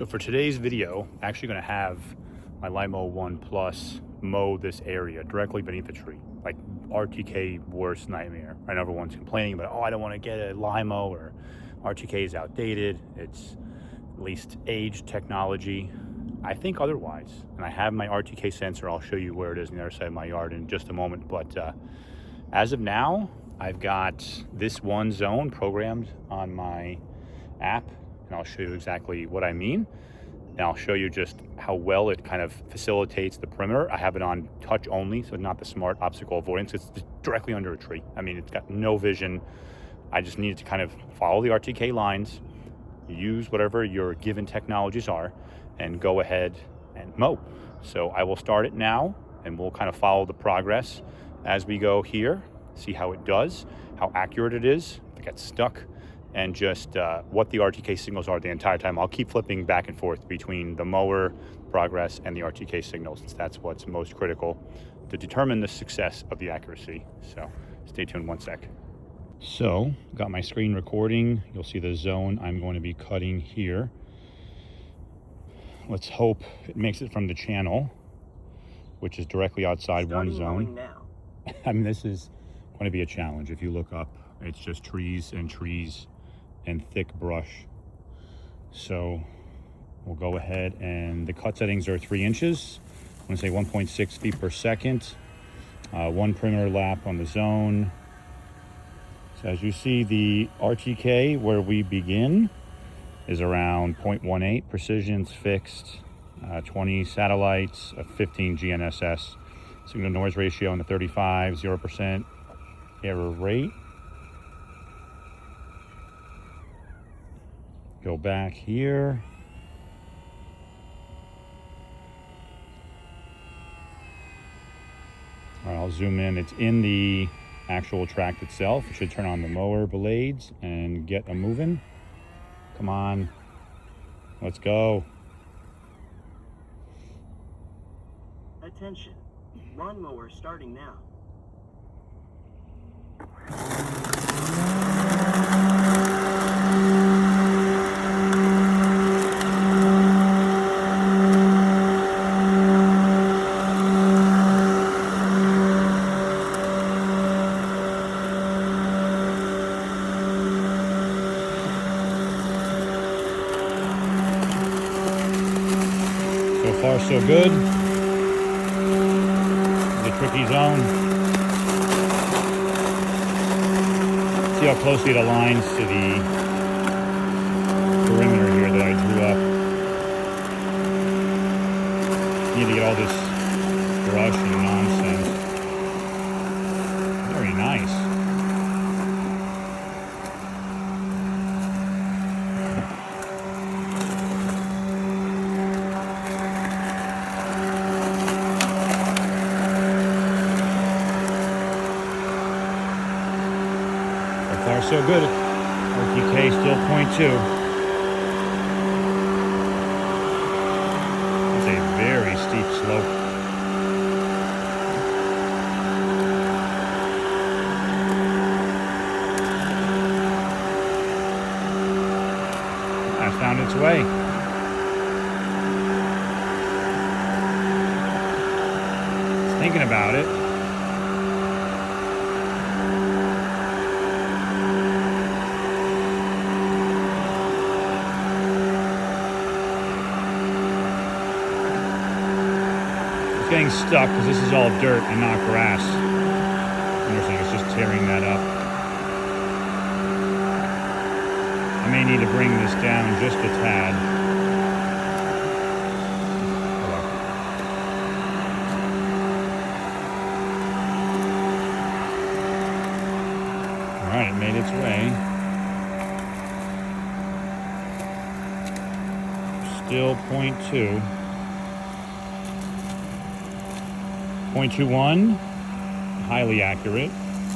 So for today's video, I'm actually going to have my Lymow 1 Plus mow this area directly beneath the tree. Like RTK worst nightmare. I know everyone's complaining about, oh, I don't want to get a Lymow, or RTK is outdated. It's at least aged technology. I think otherwise. And I have my RTK sensor. I'll show you where it is on the other side of my yard in just a moment. But as of now, I've got this one zone programmed on my app, and I'll show you exactly what I mean. And I'll show you just how well it kind of facilitates the perimeter. I have it on touch only, so not the smart obstacle avoidance. It's just directly under a tree. I mean, it's got no vision. I just needed to kind of follow the RTK lines, use whatever your given technologies are, and go ahead and mow. So I will start it now, and we'll kind of follow the progress as we go here, see how it does, how accurate it is, if it gets stuck, and just what the RTK signals are the entire time. I'll keep flipping back and forth between the mower progress and the RTK signals, since that's what's most critical to determine the success of the accuracy. So stay tuned one sec. So got my screen recording. You'll see the zone I'm going to be cutting here. Let's hope it makes it from the channel, which is directly outside one zone. Now. I mean, this is going to be a challenge. If you look up, it's just trees and thick brush. So we'll go ahead, and the cut settings are 3 inches. I'm going to say 1.6 feet per second. 1 perimeter lap on the zone. So as you see, the RTK where we begin is around 0.18. Precision's fixed. 20 satellites, a 15 GNSS. Signal noise ratio in the 35, 0% error rate. Go back here. All right, I'll zoom in. It's in the actual tract itself. You should turn on the mower blades and get a moving. Come on, let's go. Attention, lawnmower starting now. So far, so good. The tricky zone. See how closely it aligns to the perimeter here that I drew up. Need to get all this brush and nonsense. Very nice. So far, so good. RTK still 0.2. It's a very steep slope. I found its way. It's thinking about it. Getting stuck because this is all dirt and not grass. Interesting, it's just tearing that up. I may need to bring this down just a tad. All right, it made its way. Still 0.2. 0.21, highly accurate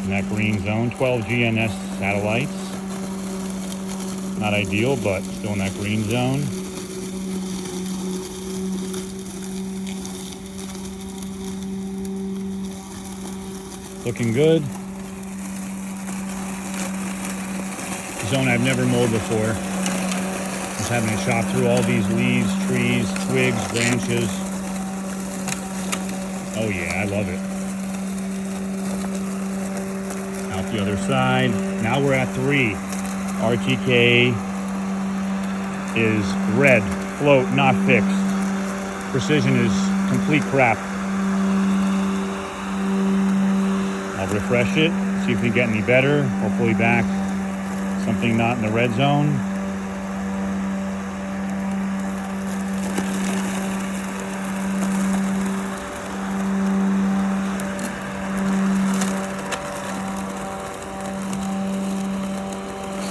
in that green zone. 12 GNS satellites. Not ideal, but still in that green zone. Looking good. Zone I've never mowed before. Just having to chop through all these leaves, trees, twigs, branches. Oh yeah, I love it. Out the other side. Now we're at 3. RTK is red, float, not fixed. Precision is complete crap. I'll refresh it, see if we get any better. Hopefully back something not in the red zone.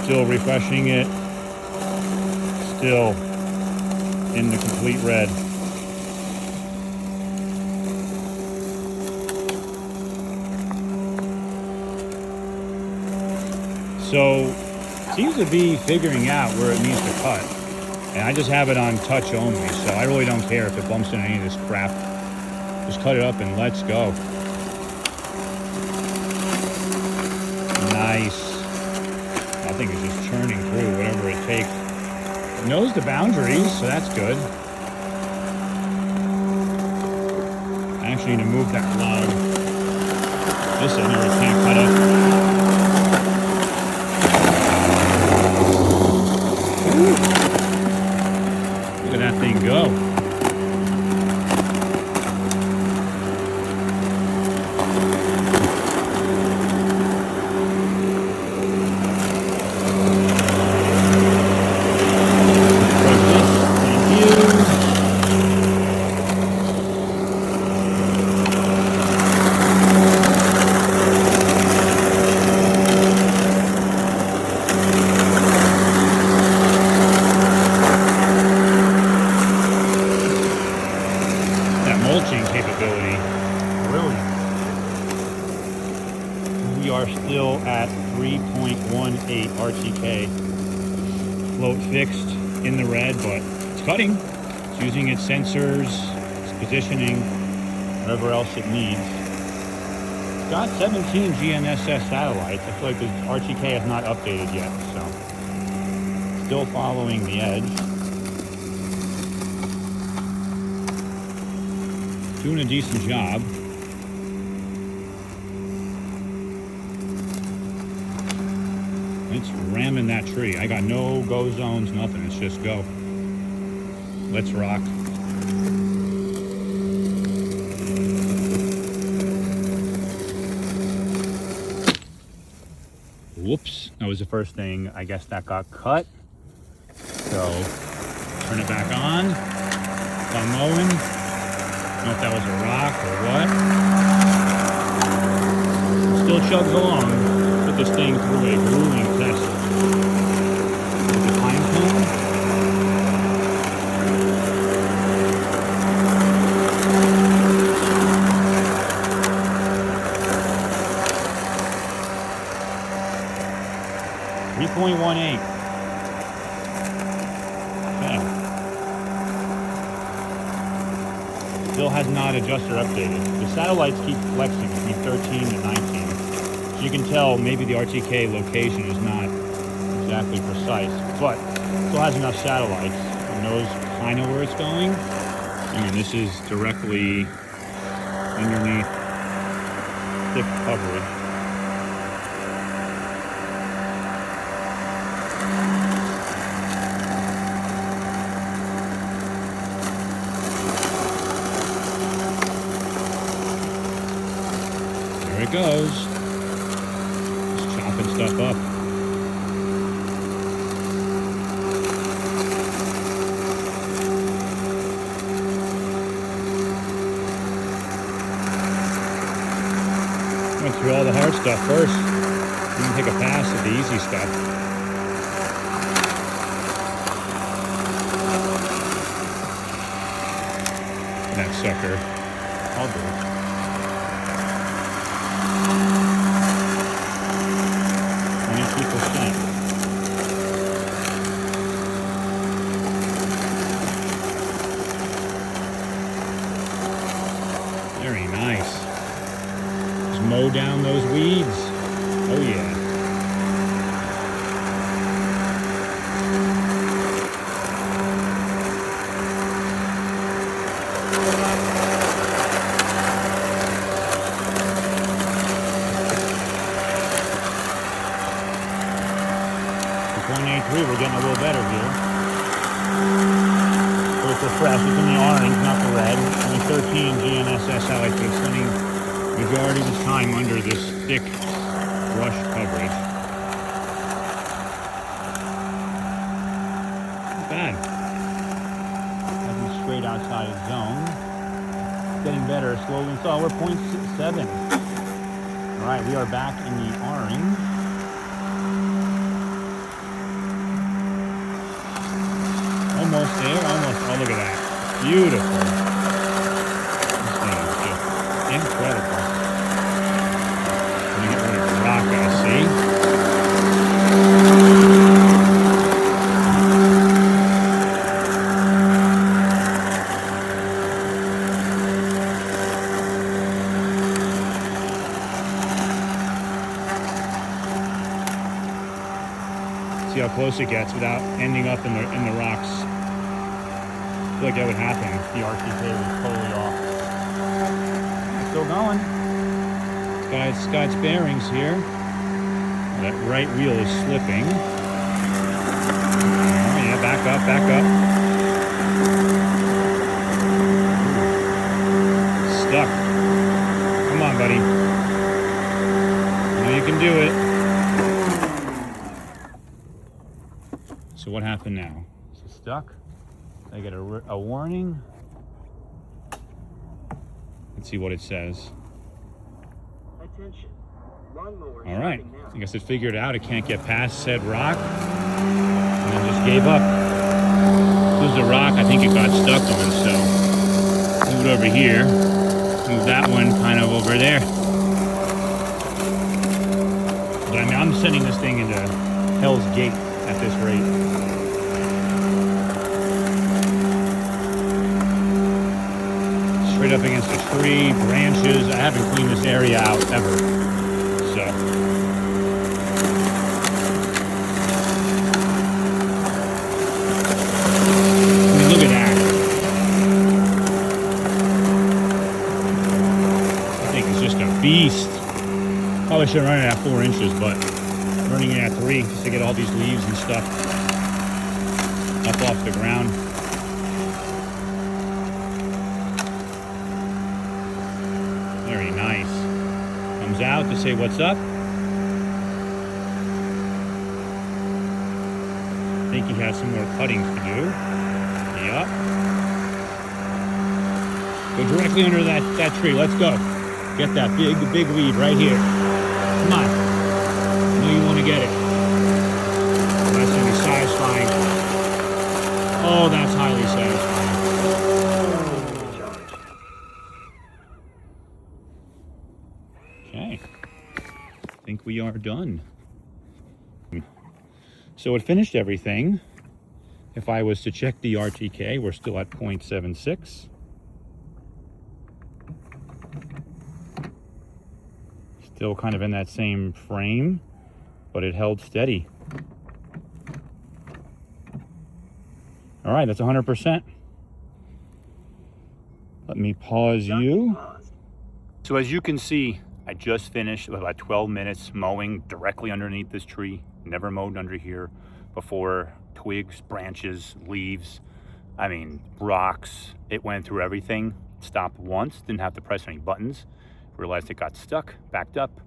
Still refreshing it. Still in the complete red. So, seems to be figuring out where it needs to cut. And I just have it on touch only, so I really don't care if it bumps into any of this crap. Just cut it up and let's go. Nice. I think it's just churning through whatever it takes. It knows the boundaries, so that's good. I actually need to move that log. This I know it can't cut up. Look at that thing go. Capability. Brilliant. We are still at 3.18 RTK. Float fixed in the red, but it's cutting. It's using its sensors, its positioning, whatever else it needs. It's got 17 GNSS satellites. I feel like the RTK has not updated yet, so still following the edge. Doing a decent job. It's ramming that tree. I got no go zones, nothing. It's just go. Let's rock. Whoops. That was the first thing. I guess that got cut. So, turn it back on. I'm mowing. I don't know if that was a rock or what. Still chugs along. Put this thing through a grueling test. With the pine cone. .18. Still has not adjusted or updated. The satellites keep flexing between 13 and 19. So you can tell maybe the RTK location is not exactly precise, but still has enough satellites and knows kind of where it's going. I mean, this is directly underneath thick coverage. There it goes. Just chopping stuff up. Went through all the hard stuff first. You can take a pass at the easy stuff. That sucker. I'll do it. Very nice. Just mow down those weeds. Oh yeah. 3, we're getting a little better here. So it's refreshed. It's in the orange, not the red. Only 13 GNSS highlights, but it's spending the majority of its time under this thick brush coverage. Not bad. Nothing straight outside of zone. Getting better slowly. So we're 0.7. All right, we are back in the orange. Almost there, almost. Oh, look at that. Beautiful. This thing is just incredible. Let me get rid of the rock, I see. See how close it gets without ending up in the rocks. I feel like that would happen. The RTK was totally off. It's still going. It's got its bearings here. That right wheel is slipping. Oh, yeah, back up, back up. Stuck. Come on, buddy. You know you can do it. So what happened now? Is it stuck? I get a warning. Let's see what it says. Attention. Lawnmower All right. starting now. I guess it figured out it can't get past said rock. And then just gave up. This is the rock I think it got stuck on, so move it over here. Move that one kind of over there. But I mean, I'm sending this thing into Hell's Gate at this rate. Straight up against a tree, branches. I haven't cleaned this area out ever. So. I mean, look at that. That thing is just a beast. Probably should run it at 4 inches, but running it at 3 just to get all these leaves and stuff up off the ground. Very nice. Comes out to say what's up. I think he has some more cuttings to do. Yup. Go directly under that tree. Let's go. Get that big weed right here. Come on. I know you want to get it. That's going to be satisfying. Oh, that's highly satisfying. Okay. I think we are done. So it finished everything. If I was to check the RTK, we're still at 0.76. Still kind of in that same frame, but it held steady. All right, that's 100%. Let me pause you. So as you can see, I just finished about 12 minutes mowing directly underneath this tree. Never mowed under here before. Twigs, branches, leaves, I mean, rocks. It went through everything. Stopped once, didn't have to press any buttons. Realized it got stuck, backed up,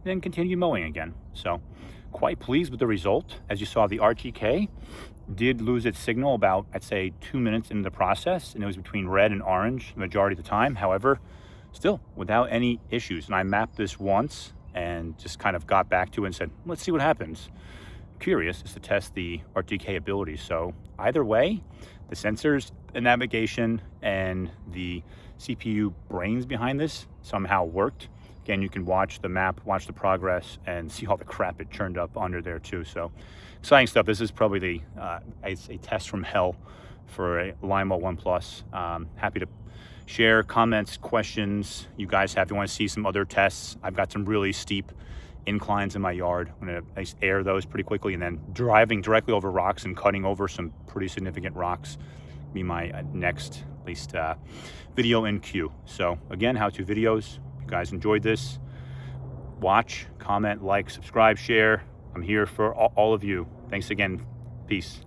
then continued mowing again. So quite pleased with the result. As you saw, the RTK did lose its signal about, I'd say, 2 minutes into the process, and it was between red and orange the majority of the time. However, still without any issues. And I mapped this once and just kind of got back to it and said, let's see what happens. Curious is to test the RTK ability. So either way, the sensors, the navigation, and the CPU brains behind this somehow worked. Again, you can watch the map, watch the progress, and see all the crap it churned up under there too. So exciting stuff. This is probably the a test from hell for a Lymow 1 Plus. Happy to share comments, questions you guys have. If you want to see some other tests, I've got some really steep inclines in my yard. I'm going to air those pretty quickly, and then driving directly over rocks and cutting over some pretty significant rocks be my next, at least, video in queue. So again, how-to videos. If you guys enjoyed this, watch, comment, like, subscribe, share. I'm here for all of you. Thanks again Peace.